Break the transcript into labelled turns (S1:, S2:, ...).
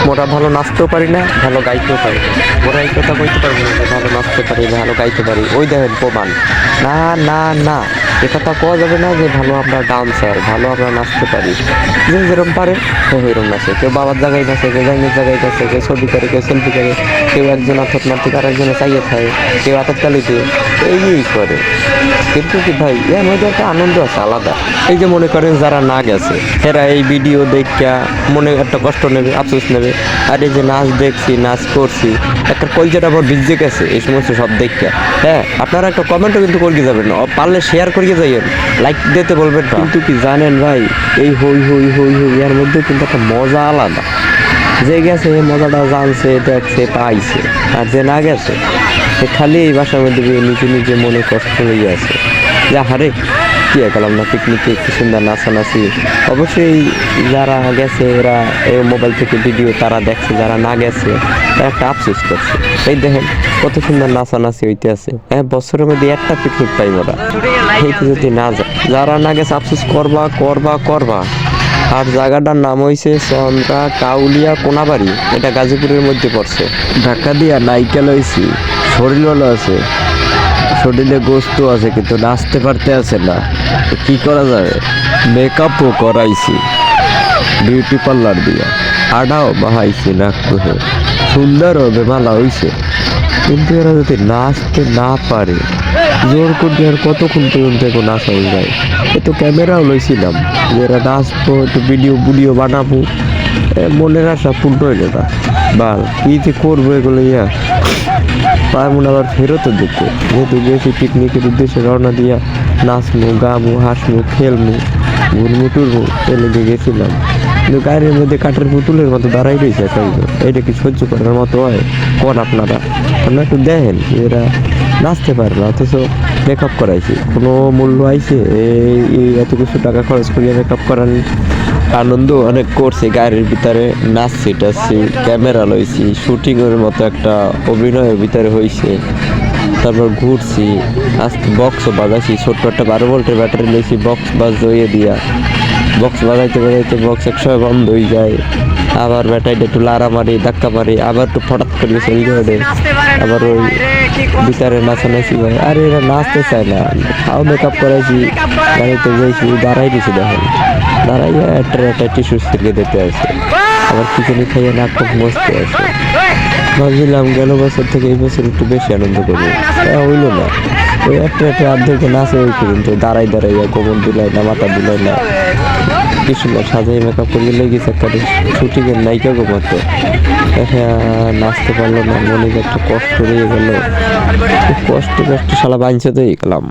S1: মোরা ভালো নাচতেও পারি না, ভালো গাইতেও পারি না। মোরা এই কথা বলতে পারবো না যে ভালো নাচতে পারি, ভালো গাইতে পারি। ওই দেখেন প্রমাণ। না না না, এ কথা কোয়া যাবে না যে ভালো আমরা ডান্সার, ভালো আমরা নাচতে পারি। যে যেরকম পারে সে ওইরকম নাচে। কেউ বাবার জায়গায় নাচে, কেউ জাইনের জায়গায় নাচে, কেউ ছবি করে, কেউ সেলফি করে, কেউ একজন আথত মারতে আর একজনে চাইয়ে খায়, কেউ আতত কালিতে এই করে। কিন্তু কি ভাই, এর মধ্যে একটা আনন্দ আছে আলাদা। এই যে মনে করেন যারা না গেছে, এরা এই ভিডিও দেখা মনে একটা কষ্ট নেবে, আফসোস নেবে। আর এই যে নাচ দেখছি, নাচ করছি, একটা কলজাটা আবার ভিজে গেছে এই সমস্ত সব দেখা। হ্যাঁ, আপনারা একটা কমেন্টও কিন্তু করিয়ে যাবেন, পারলে শেয়ার করিয়ে যাইয়েন, লাইক দিতে বলবেন না। কিন্তু কি জানেন ভাই, এই হই হই হই হই এর মধ্যে কিন্তু একটা মজা আলাদা। যে গেছে মজাটা জানছে, দেখছে, পাইছে। আর যে না গেছে সে খালি এই বাসার মধ্যে নিজে নিজে মনে কষ্ট হয়ে আছে যে হারে কি গেলাম না পিকনিকে, কি সুন্দর নাচানাচি। অবশ্যই যারা গেছে এরা এই মোবাইল থেকে ভিডিও তারা দেখছে, যারা না গেছে তারা একটা আফসোস করছে। এই দেখেন কত সুন্দর নাচানাচি হইতে আছে। হ্যাঁ, বছরের মধ্যে একটা পিকনিক পাই ওরা, সেইটা যদি না যায়, যারা না গেছে আফসোস করবা করবা করবা। আর জায়গাটার নাম হয়েছে চন্দ্রা কাউলিয়া কোনাবাড়ি, এটা গাজীপুরের মধ্যে পড়ছে। ঢাকা দিয়া নাইকেল হয়েছি, শরীর ভালো আছে, শরীরে গোস্ত আছে, কিন্তু নাচতে পারতে আছে না। কি করা যাবে? মেকআপও করাইছি বিউটি পার্লার দিয়া, আডাও বাহাইছি, নাক কুহে সুন্দর হবে, ভালো হয়েছে। কিন্তু এরা যদি নাচতে না পারে, জোর করতে আর কতক্ষণ পর্যন্ত এখন নাচা হয়ে যায়। এ তো ক্যামেরাও লইছিলাম যে এরা নাচবো, একটু ভিডিও বানাবো, মনের আশা পূর্ণ হইলো না। বাল কি যে করবো এগুলো, পায় মনে আবার ফেরতও দেখবো। যেহেতু গেছি পিকনিকের উদ্দেশ্যে রওনা দিয়া, নাচমু, গামু, হাসমু, খেলমু, ঘুরমু টুরমু, এলেগে গেছিলাম। কিন্তু গাড়ির মধ্যে কাঠের পুতুলের মতো দাঁড়াই রয়েছে একজন। এটা কি সহ্য করার মতো হয়? কোন আপনারা একটু দেখেন, এরা নাচতে পারে না অথচ মেকআপ করাইছি, কোনো মূল্য আইছে? এই এত কিছু টাকা খরচ করিয়া মেকআপ করার আনন্দ অনেক করছি, গাড়ির ভিতরে নাচছি টাচছি, ক্যামেরা লইছি, শুটিংয়ের মতো একটা অভিনয়ের ভিতরে হয়েছে। তারপর ঘুরছি, আস্তে বক্সও বাজাইছি, ছোট্ট একটা 12 ভোল্টের ব্যাটারি লইছি, বক্স বাজিয়ে দিয়া, বক্স বাজাইতে বাজাইতে বক্স একসময় বন্ধ হয়ে যায়, আবার ব্যাটারিটা একটু লাড়া মারি, ধাক্কা মারি, আবার একটু ফটাৎ করে চলে ওঠে, আবার ওই ভিতরে নাচানাচি ভাই। আর এরা নাচতে চায় না। তাও মেকআপ করাইছি, গাড়িতে যাইছি, দাঁড়াই দিছি, দেখেন দাঁড়াইয়া একটা টিস্যু ছিটকে দিতে আছে, আবার খিচুড়ি খাইয়ে নাক খুব মস্ত আছে। ভাবছিলাম গেল বছর থেকে এই বছর একটু বেশি আনন্দ করবো, হইল না। ওই একটা অর্ধেকে নাচে ওই পর্যন্ত দাঁড়াইয়া কোমর দুলাই না, মাথা দুলাই না, কি সুন্দর সাজাই মেকআপ করিয়ে লেগেছে একটা শুটিংয়ের নায়িকা গো মতো। নাচতে পারলো না, মনে একটা কষ্ট রয়ে গেল, কষ্ট শালা বাঞ্ছতে গেলাম।